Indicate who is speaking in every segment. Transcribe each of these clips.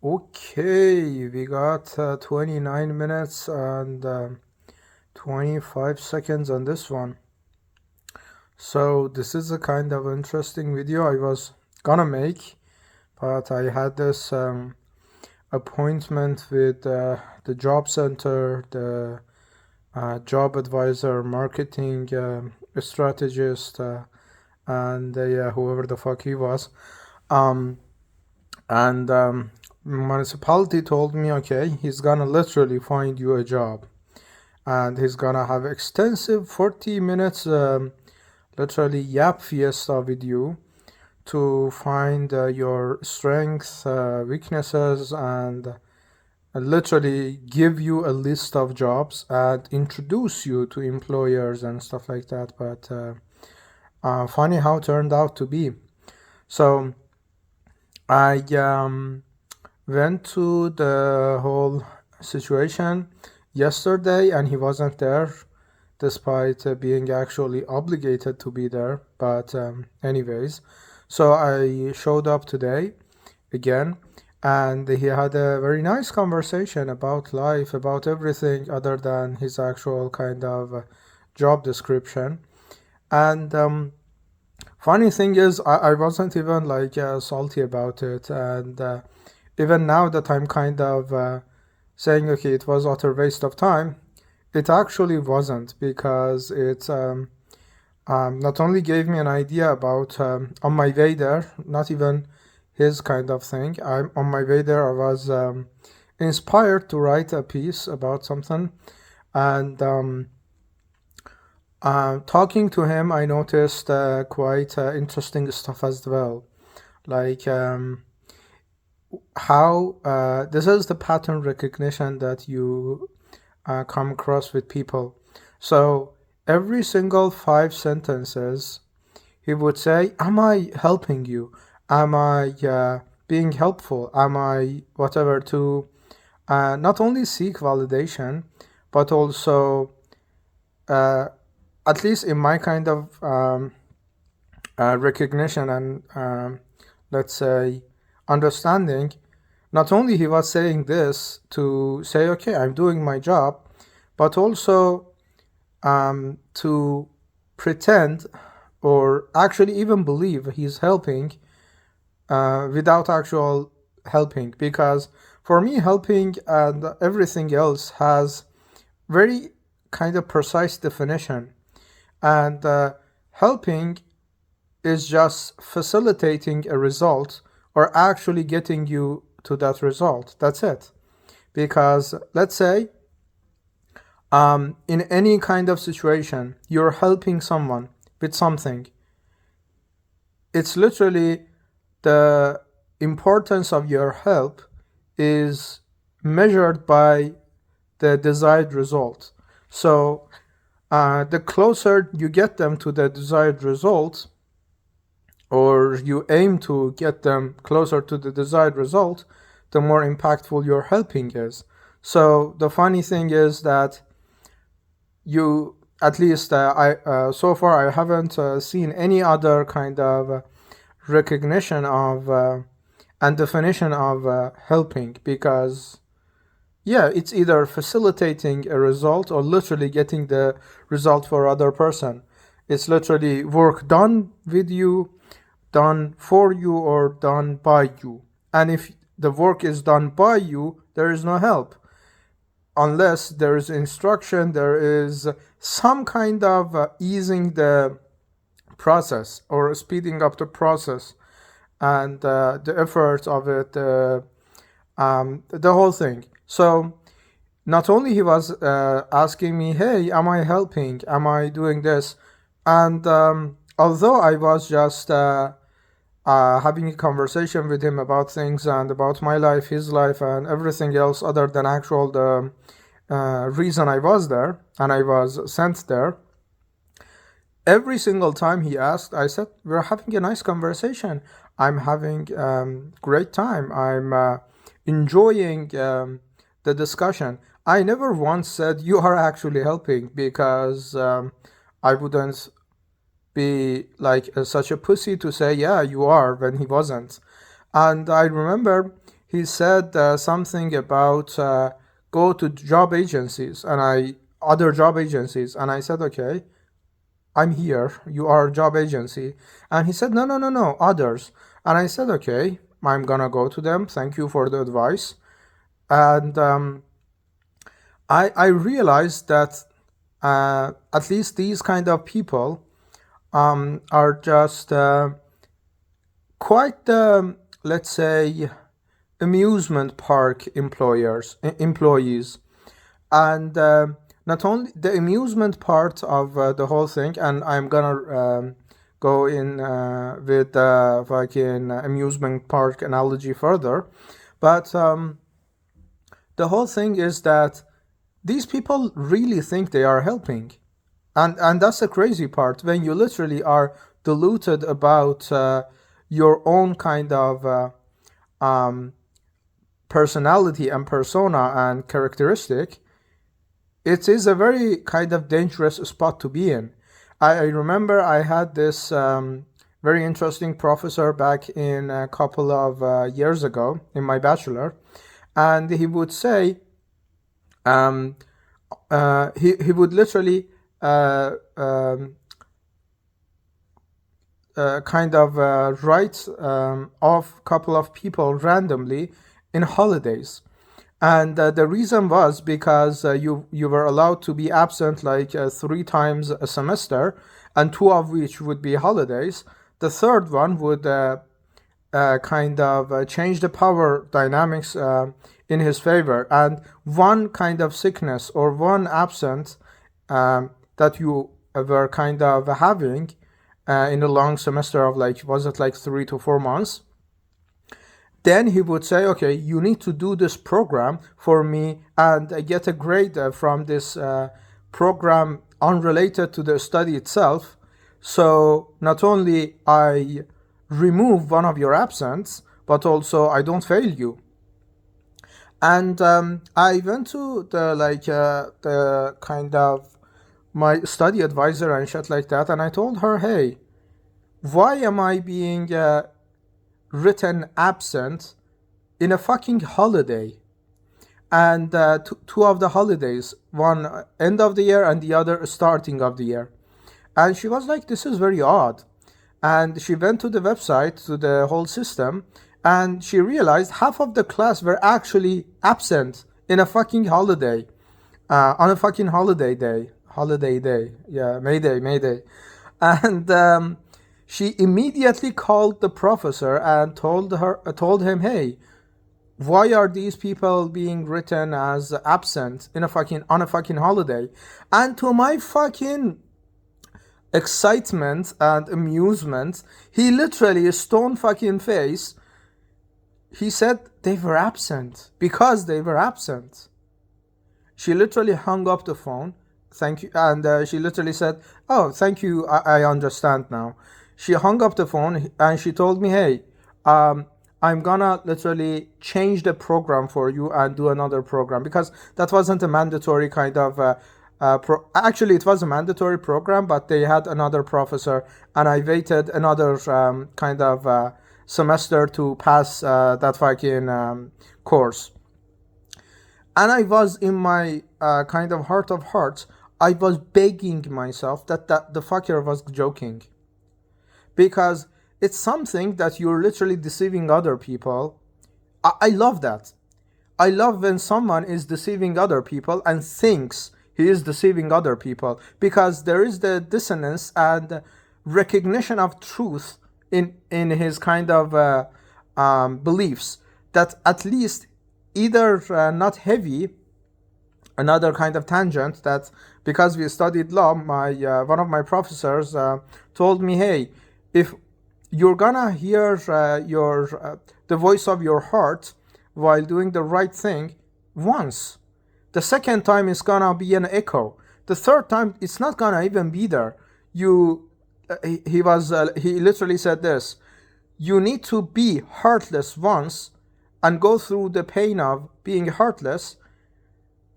Speaker 1: Okay, we got 29 minutes and 25 seconds on this one. So this is a kind of interesting video I was gonna make, but I had this appointment with the job center, the job advisor, marketing strategist, and yeah, whoever the fuck he was. Um, and municipality told me, okay, he's gonna literally find you a job, and he's gonna have extensive 40 minutes literally yap fiesta with you to find your strengths, weaknesses, and literally give you a list of jobs and introduce you to employers and stuff like that. But funny how it turned out to be. So I went to the whole situation yesterday, and he wasn't there despite being actually obligated to be there. But anyways, so I showed up today again, and he had a very nice conversation about life, about everything other than his actual kind of job description. And funny thing is, I wasn't even like salty about it, and even now that I'm kind of saying, okay, it was utter waste of time, it actually wasn't, because it not only gave me an idea about on my way there, not even his kind of thing. I'm on my way there. I was inspired to write a piece about something, and talking to him, I noticed quite interesting stuff as well, like how this is the pattern recognition that you come across with people. So every single 5 sentences, he would say, am I helping you? Am I being helpful? Am I whatever, to not only seek validation, but also, at least in my kind of recognition and let's say understanding, not only he was saying this to say, okay, I'm doing my job, but also to pretend or actually even believe he's helping without actual helping. Because for me, helping and everything else has very kind of precise definition, and helping is just facilitating a result or actually getting you to that result. That's it. Because let's say in any kind of situation, you're helping someone with something. It's literally the importance of your help is measured by the desired result. So the closer you get them to the desired result, or you aim to get them closer to the desired result, the more impactful your helping is. So the funny thing is that you, at least I so far I haven't seen any other kind of recognition of and definition of helping, because yeah, it's either facilitating a result or literally getting the result for other person. It's literally work done with you, done for you, or done by you. And if the work is done by you, there is no help. Unless there is instruction, there is some kind of easing the process or speeding up the process and the effort of it, the whole thing. So not only he was asking me, hey, am I helping? Am I doing this? And although I was just having a conversation with him about things and about my life, his life, and everything else other than actual the reason I was there and I was sent there, every single time he asked, I said, we're having a nice conversation. I'm having great time. I'm enjoying the discussion. I never once said you are actually helping, because I wouldn't be like such a pussy to say, yeah, you are, when he wasn't. And I remember he said something about go to job agencies and other job agencies, and I said, okay, I'm here, you are a job agency. And he said, no, no, no, no, others. And I said, okay, I'm gonna go to them, thank you for the advice. And I realized that at least these kind of people are just quite, let's say, amusement park employees. And not only the amusement part of the whole thing, and I'm gonna go in with the fucking amusement park analogy further, but the whole thing is that these people really think they are helping. And that's the crazy part, when you literally are deluded about your own kind of personality and persona and characteristic. It is a very kind of dangerous spot to be in. I remember I had this very interesting professor back in a couple of years ago in my bachelor, and he would say, he would literally kind of write off a couple of people randomly in holidays. And the reason was because you were allowed to be absent like 3 times a semester, and 2 of which would be holidays. The third one would kind of change the power dynamics in his favor, and one kind of sickness or one absence that you were kind of having in a long semester of like, was it like 3 to 4 months? Then he would say, okay, you need to do this program for me and get a grade from this program unrelated to the study itself. So not only I remove one of your absence, but also I don't fail you. And I went to the kind of my study advisor and shit like that, and I told her, hey, why am I being written absent in a fucking holiday? And 2 of the holidays, one end of the year and the other starting of the year. And she was like, this is very odd. And she went to the website, to the whole system, and she realized half of the class were actually absent in a fucking holiday, on a fucking holiday day. Yeah, Mayday. And she immediately called the professor and told him, hey, why are these people being written as absent on a fucking holiday? And to my fucking excitement and amusement, he literally, stone fucking face, he said they were absent because they were absent. She literally hung up the phone. Thank you. And she literally said, oh, thank you, I understand now. She hung up the phone and she told me, hey, I'm gonna literally change the program for you and do another program, because that wasn't a mandatory kind of actually it was a mandatory program, but they had another professor, and I waited another kind of semester to pass that fucking course. And I was in my kind of heart of hearts, I was begging myself that the fucker was joking, because it's something that you're literally deceiving other people. I love that. I love when someone is deceiving other people and thinks he is deceiving other people, because there is the dissonance and recognition of truth in his kind of beliefs, that at least either not heavy. Another kind of tangent, that because we studied law, my one of my professors told me, hey, if you're gonna hear the voice of your heart while doing the right thing once, the second time it's gonna be an echo, the third time it's not gonna even be there. He literally said this: you need to be heartless once and go through the pain of being heartless,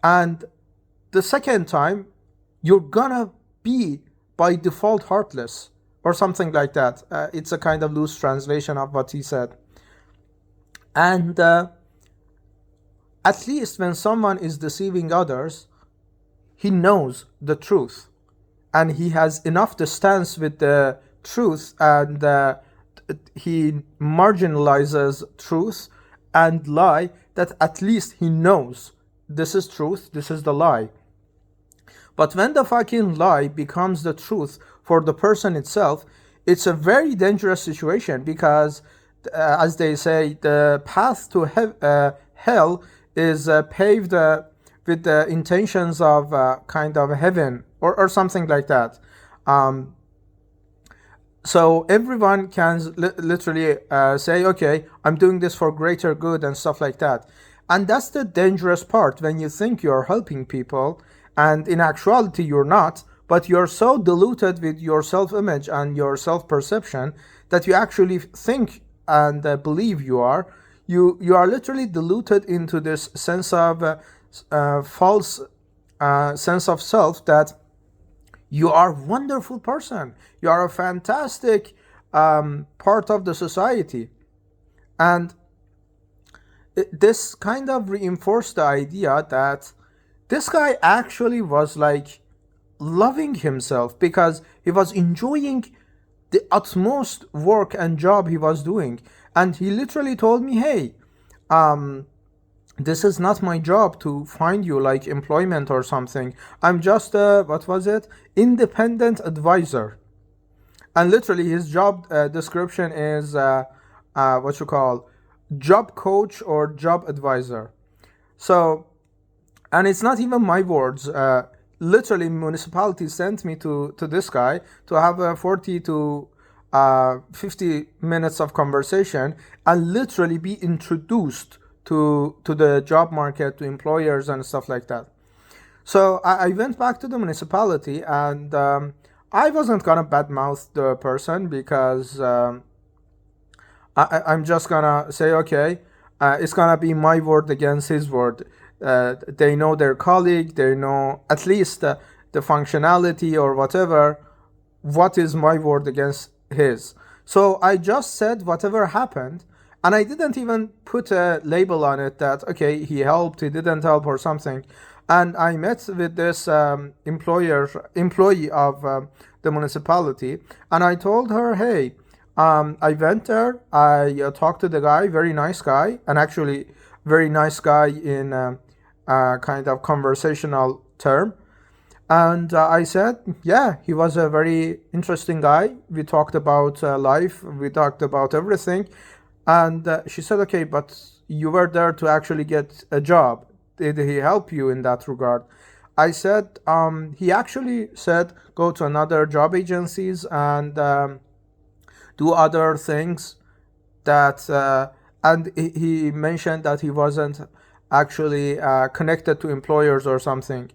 Speaker 1: and the second time you're gonna be by default heartless, or something like that. It's a kind of loose translation of what he said. And at least when someone is deceiving others, he knows the truth and he has enough distance with the truth, and he marginalizes truth and lie, that at least he knows this is truth, this is the lie. But when the fucking lie becomes the truth for the person itself, it's a very dangerous situation, because as they say, the path to hell is paved with the intentions of kind of heaven, or something like that. So everyone can literally say, okay, I'm doing this for greater good and stuff like that. And that's the dangerous part, when you think you're helping people and in actuality you're not, but you're so diluted with your self-image and your self-perception that you actually think and believe you are. You are literally diluted into this sense of false sense of self, that you are a wonderful person, you are a fantastic part of the society. And this kind of reinforced the idea that this guy actually was like loving himself, because he was enjoying the utmost work and job he was doing. And he literally told me, hey, this is not my job to find you like employment or something. I'm just what was it? Independent advisor. And literally his job description is what you call job coach or job advisor. So, and it's not even my words. Literally, municipality sent me to this guy to have a 40 to 50 minutes of conversation and literally be introduced to the job market, to employers and stuff like that. So I went back to the municipality, and I wasn't gonna badmouth the person, because I'm just gonna say, okay, it's gonna be my word against his word. They know their colleague, they know at least the functionality or whatever. What is my word against his? So I just said whatever happened, and I didn't even put a label on it that, okay, he helped, he didn't help or something. And I met with this employee of the municipality, and I told her, hey, I went there, I talked to the guy, very nice guy, and actually very nice guy in kind of conversational term. And I said, yeah, he was a very interesting guy. We talked about life, we talked about everything. And she said, okay, but you were there to actually get a job. Did he help you in that regard? I said, he actually said, go to another job agencies and do other things that, and he mentioned that he wasn't actually connected to employers or something.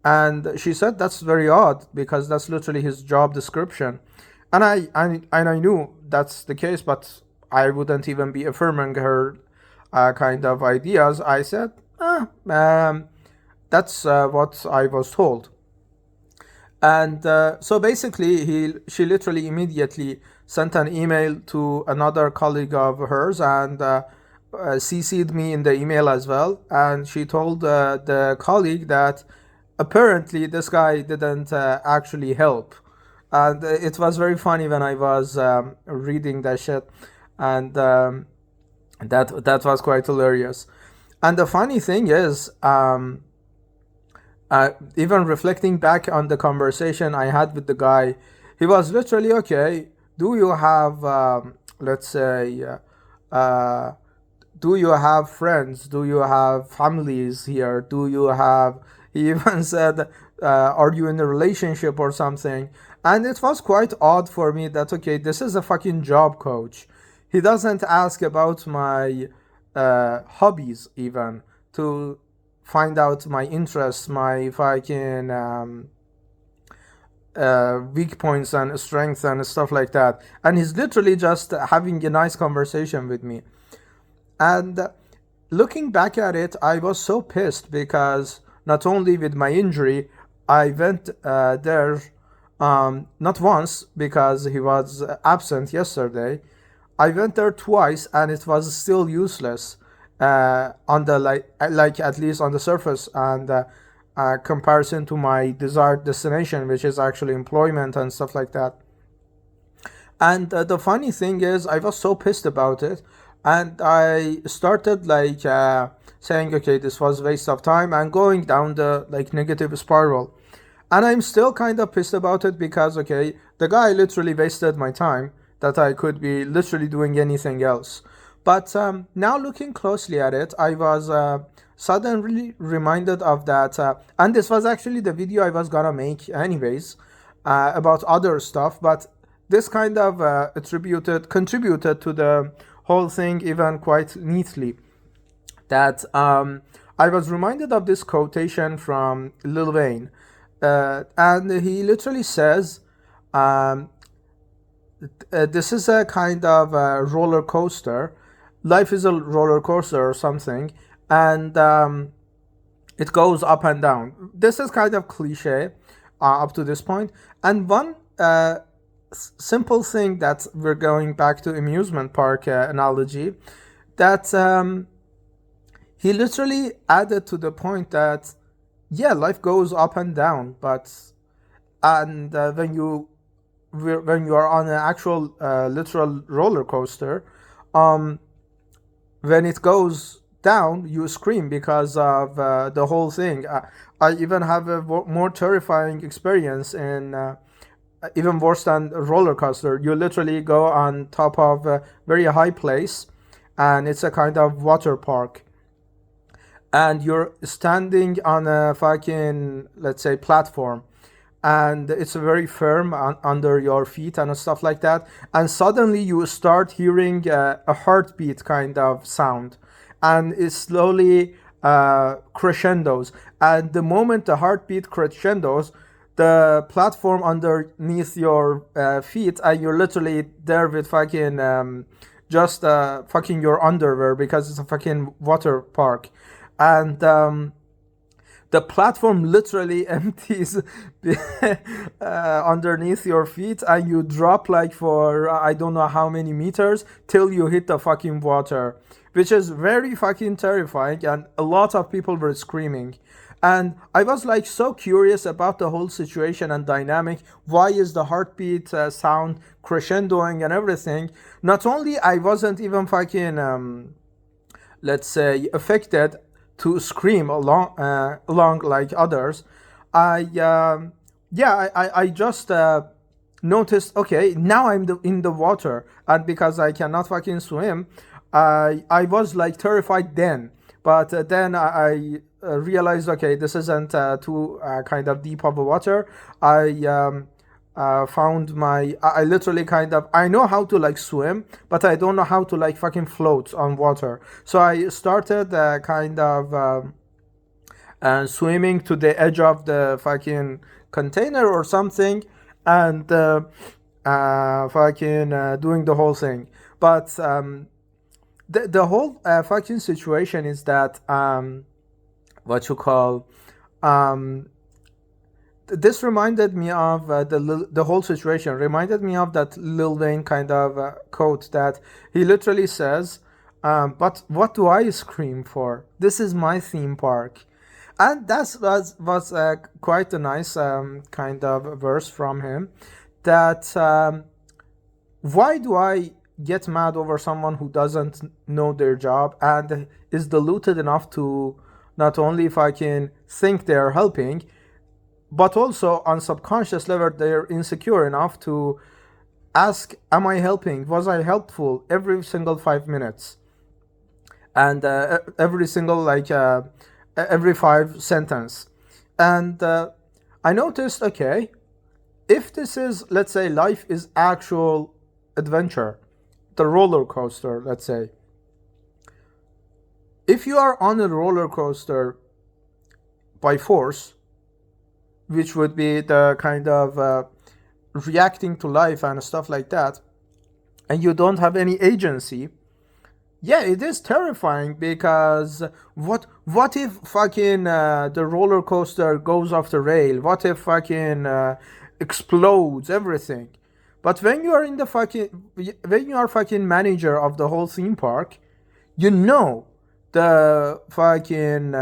Speaker 1: And she said that's very odd, because that's literally his job description. And I knew that's the case, but I wouldn't even be affirming her kind of ideas. I said, that's what I was told. And so basically, she literally immediately sent an email to another colleague of hers, and CC'd me in the email as well. And she told the colleague that apparently this guy didn't actually help. And it was very funny when I was reading that shit, and that was quite hilarious. And the funny thing is, even reflecting back on the conversation I had with the guy, he was literally, okay, do you have, let's say, do you have friends? Do you have families here? Do you have, he even said, are you in a relationship or something? And it was quite odd for me that, okay, this is a fucking job coach. He doesn't ask about my hobbies even, to find out my interests, my fucking weak points and strengths and stuff like that. And he's literally just having a nice conversation with me. And looking back at it, I was so pissed, because not only with my injury, I went there not once, because he was absent yesterday. I went there twice, and it was still useless. on the like at least on the surface, and comparison to my desired destination, which is actually employment and stuff like that. And the funny thing is, I was so pissed about it, and I started like saying, okay, this was waste of time, and going down the like negative spiral. And I'm still kind of pissed about it because, okay, the guy literally wasted my time that I could be literally doing anything else. But now looking closely at it, I was suddenly reminded of that, and this was actually the video I was gonna make anyways about other stuff, but this kind of contributed to the whole thing even quite neatly. That I was reminded of this quotation from Lil Wayne, and he literally says, um, "This is a kind of a roller coaster. Life is a roller coaster or something, and it goes up and down." This is kind of cliche up to this point, and one simple thing that we're going back to amusement park analogy, that he literally added to the point that yeah, life goes up and down, but and when you are on an actual literal roller coaster, um, when it goes down, you scream because of the whole thing. I even have a more terrifying experience in. Even worse than a roller coaster. You literally go on top of a very high place, and it's a kind of water park, and you're standing on a fucking, let's say, platform, and it's very firm under your feet and stuff like that, and suddenly you start hearing a heartbeat kind of sound, and it slowly crescendos, and the moment the heartbeat crescendos, the platform underneath your feet, and you're literally there with fucking just fucking your underwear because it's a fucking water park, and the platform literally empties underneath your feet, and you drop like for I don't know how many meters till you hit the fucking water, which is very fucking terrifying, and a lot of people were screaming. And I was like so curious about the whole situation and dynamic. Why is the heartbeat sound crescendoing and everything? Not only I wasn't even fucking let's say affected to scream along like others. I yeah I just noticed, okay, now I'm in the water, and because I cannot fucking swim, I was like terrified then, but then I realized, okay, this isn't too kind of deep of a water. I found I literally kind of, I know how to like swim, but I don't know how to like fucking float on water. So I started kind of swimming to the edge of the fucking container or something, and fucking doing the whole thing. But the whole fucking situation is that what you call this reminded me of the whole situation reminded me of that Lil Wayne kind of quote that he literally says, but what do I scream for? This is my theme park. And that was quite a nice kind of verse from him, that why do I get mad over someone who doesn't know their job and is deluded enough to not only if I can think they're helping, but also on subconscious level they're insecure enough to ask, am I helping? Was I helpful every single 5 minutes? And every single like every 5 sentence. And I noticed, okay, if this is, let's say, life is actual adventure, the roller coaster, let's say, if you are on a roller coaster by force, which would be the kind of reacting to life and stuff like that, and you don't have any agency, yeah, it is terrifying, because what if fucking the roller coaster goes off the rail? What if fucking explodes everything? But when you are in the fucking when you are fucking manager of the whole theme park, you know the fucking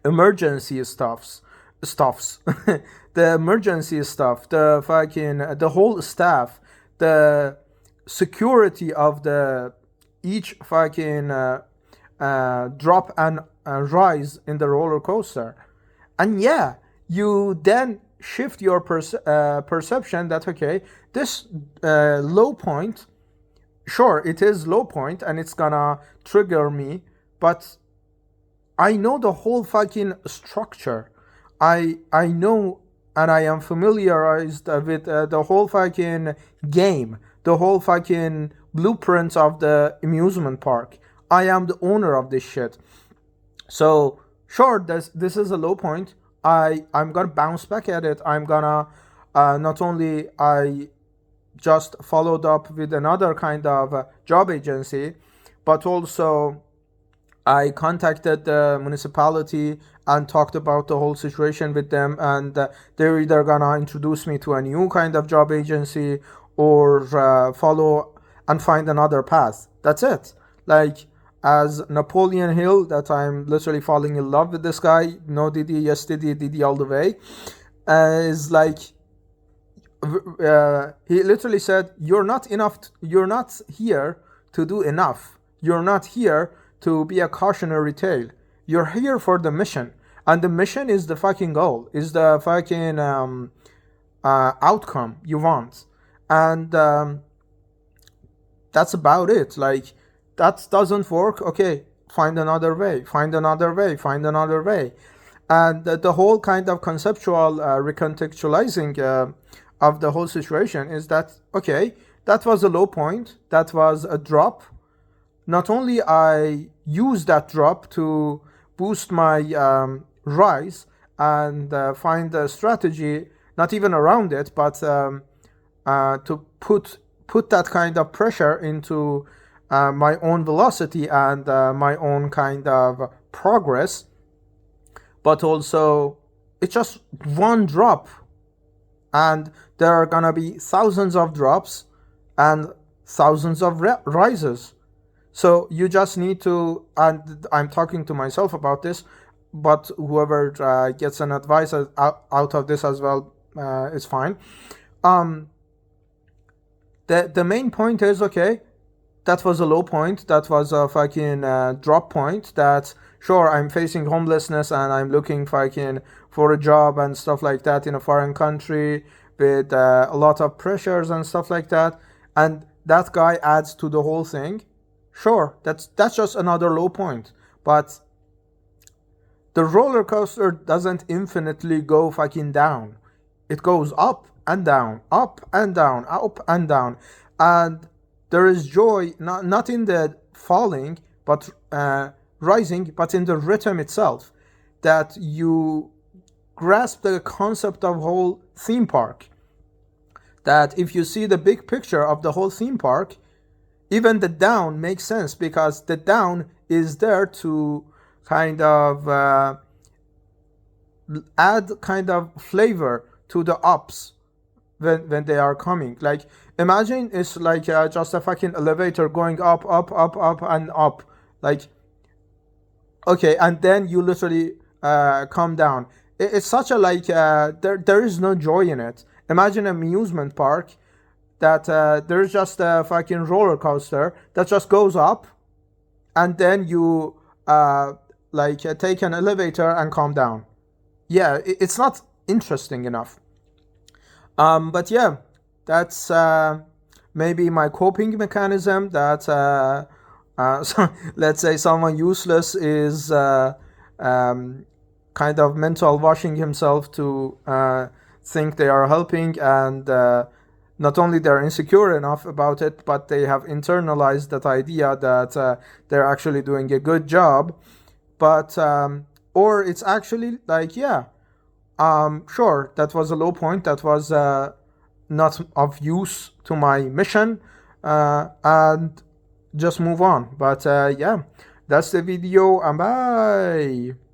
Speaker 1: emergency stuffs the emergency stuff, the fucking the whole staff, the security of the each fucking drop and rise in the roller coaster. And yeah, you then shift your perception that okay, this low point, sure, it is low point and it's gonna trigger me, but I know the whole fucking structure. I know and I am familiarized with the whole fucking game, the whole fucking blueprint of the amusement park. I am the owner of this shit. So sure, this is a low point. I'm gonna bounce back at it. I'm gonna not only I just followed up with another kind of job agency, but also I contacted the municipality and talked about the whole situation with them, and they're either gonna introduce me to a new kind of job agency or follow and find another path. That's it. Like as Napoleon Hill, that I'm literally falling in love with this guy. No Diddy, yes Diddy, Diddy all the way. Is like he literally said, "You're not enough. You're not here to do enough. You're not here to be a cautionary tale. You're here for the mission, and the mission is the fucking goal. Is the fucking outcome you want, and that's about it. Like that doesn't work. Okay, find another way. Find another way. Find another way." And the whole kind of conceptual recontextualizing of the whole situation is that okay, that was a low point, that was a drop. Not only I use that drop to boost my rise and find a strategy, not even around it, but to put that kind of pressure into my own velocity and my own kind of progress, but also it's just one drop, and there are gonna be thousands of drops and thousands of rises. So you just need to, and I'm talking to myself about this, but whoever gets an advice out of this as well is fine. The main point is okay, that was a low point, that was a fucking drop point, that sure, I'm facing homelessness and I'm looking fucking for a job and stuff like that in a foreign country with a lot of pressures and stuff like that, and that guy adds to the whole thing. Sure, that's just another low point, but the roller coaster doesn't infinitely go fucking down. It goes up and down, up and down, up and down, and there is joy not in the falling, but rising, but in the rhythm itself. That you grasp the concept of whole theme park. That if you see the big picture of the whole theme park, even the down makes sense because the down is there to kind of add kind of flavor to the ups when they are coming. Like imagine it's like just a fucking elevator going up, up, up, up, and up. Like okay, and then you literally come down. It's such a like there is no joy in it. Imagine an amusement park that there's just a fucking roller coaster that just goes up, and then you take an elevator and come down. Yeah, it's not interesting enough. But yeah, that's maybe my coping mechanism. That so let's say someone useless is kind of mental washing himself to think they are helping, and not only they're insecure enough about it, but they have internalized that idea that they're actually doing a good job. But or it's actually like yeah, sure, that was a low point, that was not of use to my mission, and just move on. But yeah, that's the video, and bye.